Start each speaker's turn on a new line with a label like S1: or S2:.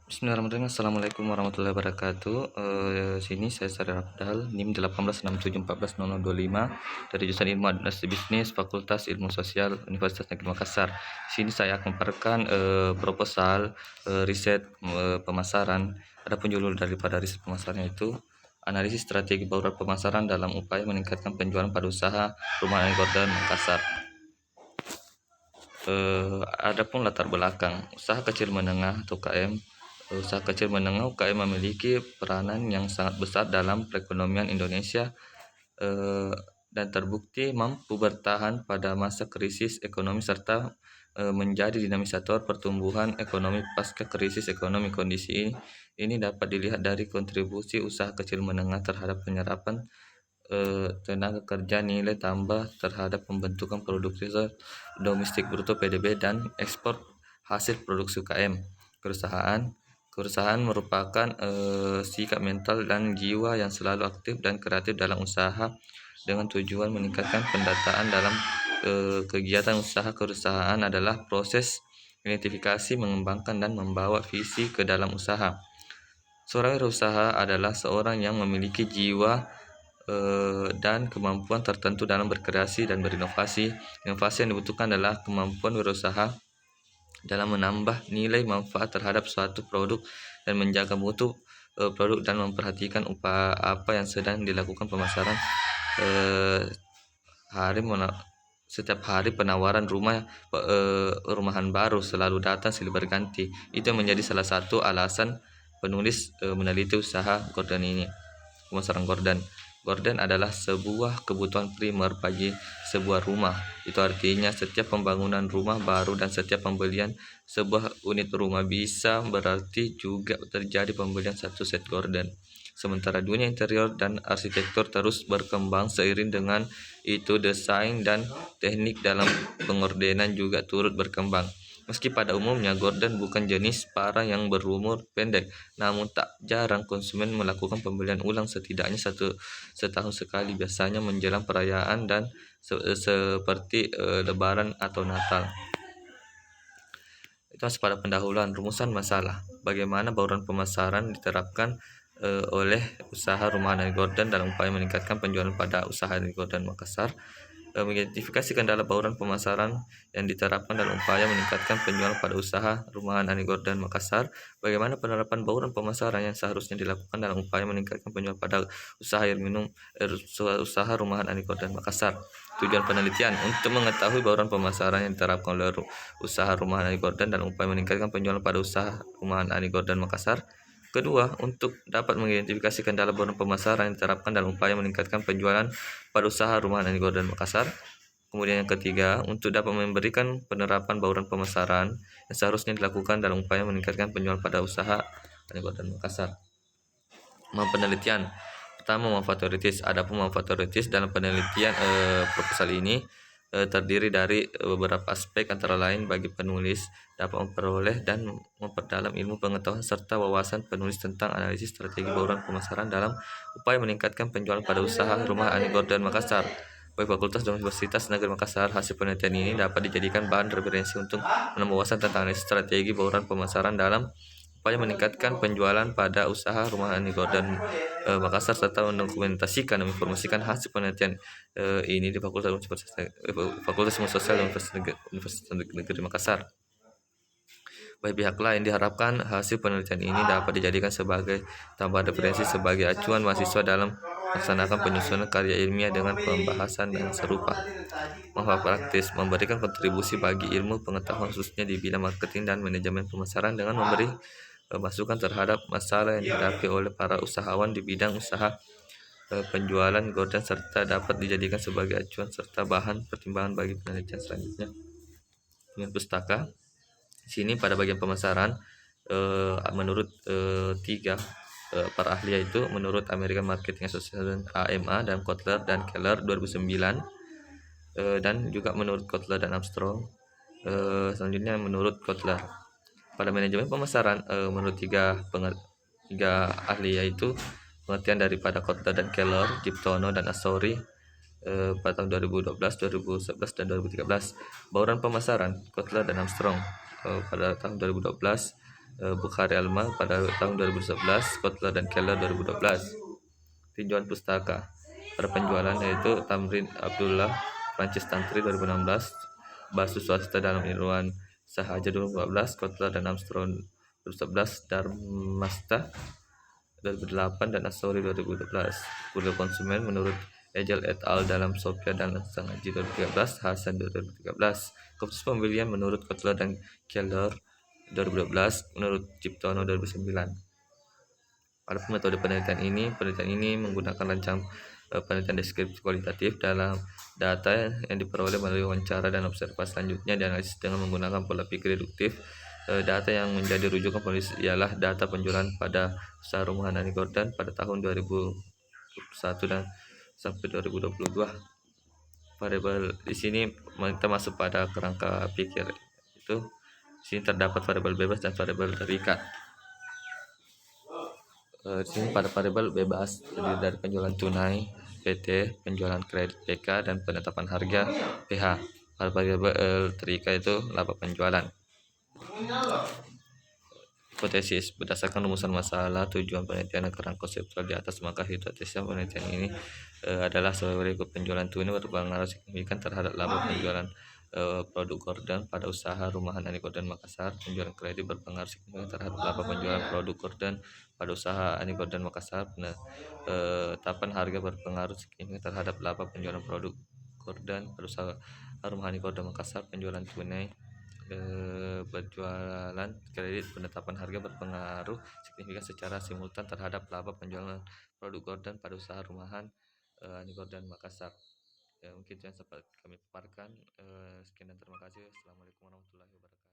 S1: Bismillahirrahmanirrahim. Assalamualaikum warahmatullahi wabarakatuh. Sini saya Sadar Abdal, NIM 1867140025 dari jurusan Ilmu Administrasi Bisnis, Fakultas Ilmu Sosial Universitas Negeri Makassar. Sini saya akan memaparkan proposal riset pemasaran. Adapun judul daripada riset pemasarannya itu analisis strategi bauran pemasaran dalam upaya meningkatkan penjualan pada usaha Rumahan Gordon Makassar. Adapun latar belakang usaha kecil menengah atau UKM. Usaha kecil menengah UKM memiliki peranan yang sangat besar dalam perekonomian Indonesia dan terbukti mampu bertahan pada masa krisis ekonomi serta menjadi dinamisator pertumbuhan ekonomi pasca krisis ekonomi. Kondisi ini dapat dilihat dari kontribusi usaha kecil menengah terhadap penyerapan tenaga kerja, nilai tambah terhadap pembentukan produk domestik bruto PDB dan ekspor hasil produksi UKM. Kerusahaan merupakan sikap mental dan jiwa yang selalu aktif dan kreatif dalam usaha dengan tujuan meningkatkan pendataan dalam kegiatan usaha. Kerusahaan adalah proses identifikasi, mengembangkan dan membawa visi ke dalam usaha. Seorang wirausaha adalah seorang yang memiliki jiwa dan kemampuan tertentu dalam berkreasi dan berinovasi. Inovasi yang dibutuhkan adalah kemampuan wirausaha dalam menambah nilai manfaat terhadap suatu produk dan menjaga mutu produk dan memperhatikan apa yang sedang dilakukan pemasaran. Setiap hari penawaran rumahan baru selalu datang silih berganti. Itu menjadi salah satu alasan penulis meneliti usaha Gordon ini. Pemasaran Gordon adalah sebuah kebutuhan primer bagi sebuah rumah. Itu artinya setiap pembangunan rumah baru dan setiap pembelian sebuah unit rumah bisa berarti juga terjadi pembelian satu set Gordon. Sementara dunia interior dan arsitektur terus berkembang, seiring dengan itu desain dan teknik dalam pengordenan juga turut berkembang. Meski pada umumnya Gordon bukan jenis parang yang berumur pendek, namun tak jarang konsumen melakukan pembelian ulang setidaknya setahun sekali, biasanya menjelang perayaan dan seperti Lebaran atau Natal. Itu pada pendahuluan. Rumusan masalah: bagaimana bauran pemasaran diterapkan oleh usaha Rumahan Gordon dalam upaya meningkatkan penjualan pada usaha Gordon Makassar. Mengidentifikasi kendala bauran pemasaran yang diterapkan dalam upaya meningkatkan penjualan pada usaha Rumahan Ani Gordon Makassar. Bagaimana penerapan bauran pemasaran yang seharusnya dilakukan dalam upaya meningkatkan penjualan pada usaha air minum usaha Rumahan Ani Gordon Makassar. Tujuan penelitian: untuk mengetahui bauran pemasaran yang diterapkan oleh usaha Rumahan Ani Gordon dalam upaya meningkatkan penjualan pada usaha Rumahan Ani Gordon Makassar. Kedua, untuk dapat mengidentifikasi kendala bauran pemasaran yang diterapkan dalam upaya meningkatkan penjualan pada usaha Rumahan Ani Gordon Makassar. Kemudian yang ketiga, untuk dapat memberikan penerapan bauran pemasaran yang seharusnya dilakukan dalam upaya meningkatkan penjualan pada usaha Ani Gordon Makassar. Penelitian pertama, manfaat teoritis. Adapun manfaat teoritis dalam penelitian proposal ini terdiri dari beberapa aspek, antara lain bagi penulis dapat memperoleh dan memperdalam ilmu pengetahuan serta wawasan penulis tentang analisis strategi bauran pemasaran dalam upaya meningkatkan penjualan pada usaha Rumah Ani Gordon Makassar. Bagi Fakultas dan Universitas Negeri Makassar, hasil penelitian ini dapat dijadikan bahan referensi untuk menambah wawasan tentang analisis strategi bauran pemasaran dalam upaya meningkatkan penjualan pada usaha Rumah Ani Gordon Makassar serta mendokumentasikan dan menginformasikan hasil penelitian ini di Fakultas Ilmu Sosial Universitas Negeri Makassar. Bagi pihak lain, diharapkan hasil penelitian ini dapat dijadikan sebagai tambahan referensi sebagai acuan mahasiswa dalam melaksanakan penyusunan karya ilmiah dengan pembahasan yang serupa. Manfaat praktis: memberikan kontribusi bagi ilmu pengetahuan khususnya di bidang marketing dan manajemen pemasaran dengan memberi masukan terhadap masalah yang dihadapi oleh para usahawan di bidang usaha penjualan Gordon serta dapat dijadikan sebagai acuan serta bahan pertimbangan bagi penelitian selanjutnya. Dengan pustaka sini pada bagian pemasaran menurut tiga para ahli, yaitu menurut American Marketing Association AMA dan Kotler dan Keller 2009 dan juga menurut Kotler dan Armstrong. Selanjutnya menurut Kotler. Pada manajemen pemasaran menurut tiga ahli, yaitu pengertian daripada Kotler dan Keller, Giptono dan Asori pada tahun 2012, 2011 dan 2013. Bauran pemasaran Kotler dan Armstrong pada tahun 2012 Bukhari Alma pada tahun 2011, Kotler dan Keller 2012. Tinjauan pustaka pada penjualan yaitu Tamrin Abdullah, Prancis Tantri 2016, Basu Swasta dalam Irwan Sahaja 2014, Kotler dan Armstrong 2011, Darmasta 2008 dan Asori 2012. Google konsumen menurut Ejel et al. Dalam Sophia dan Sangaji 2013, Hasan 2013. Keputusan pembelian menurut Kotler dan Keller 2012, menurut Ciptono 2009. Pada metode penelitian ini menggunakan rancang penelitian deskripsi kualitatif dalam data yang diperoleh melalui wawancara dan observasi. Selanjutnya dianalisis dengan menggunakan pola pikir deduktif. Data yang menjadi rujukan penulis ialah data penjualan pada usaha rumahan Ani Gordon pada tahun 2021 dan sampai 2022. Variabel di sini kita masuk pada kerangka pikir itu. Di sini terdapat variabel bebas dan variabel terikat. Di sini pada variabel bebas terdiri dari penjualan tunai PT, penjualan kredit PK, dan penetapan harga PH. Pada variabel terikat itu laba penjualan. Hipotesis berdasarkan rumusan masalah, tujuan penelitian, dan kerangka konseptual di atas, maka hipotesis penelitian ini adalah sebagai berikut. Penjualan tunai berpengaruh signifikan terhadap laba penjualan produk Gordon pada usaha rumahan Ani Gordon Makassar. Penjualan kredit berpengaruh signifikan terhadap laba penjualan produk Gordon pada usaha Ani Gordon Makassar. Penetapan harga berpengaruh signifikan terhadap laba penjualan produk Gordon pada usaha rumahan Ani Gordon Makassar. Penjualan tunai berjualan kredit penetapan harga berpengaruh signifikan secara simultan terhadap laba penjualan produk Gordon pada usaha rumahan Ani Gordon Makassar. Ya, mungkin itu yang sempat kami paparkan. Sekian dan terima kasih. Assalamualaikum warahmatullahi wabarakatuh.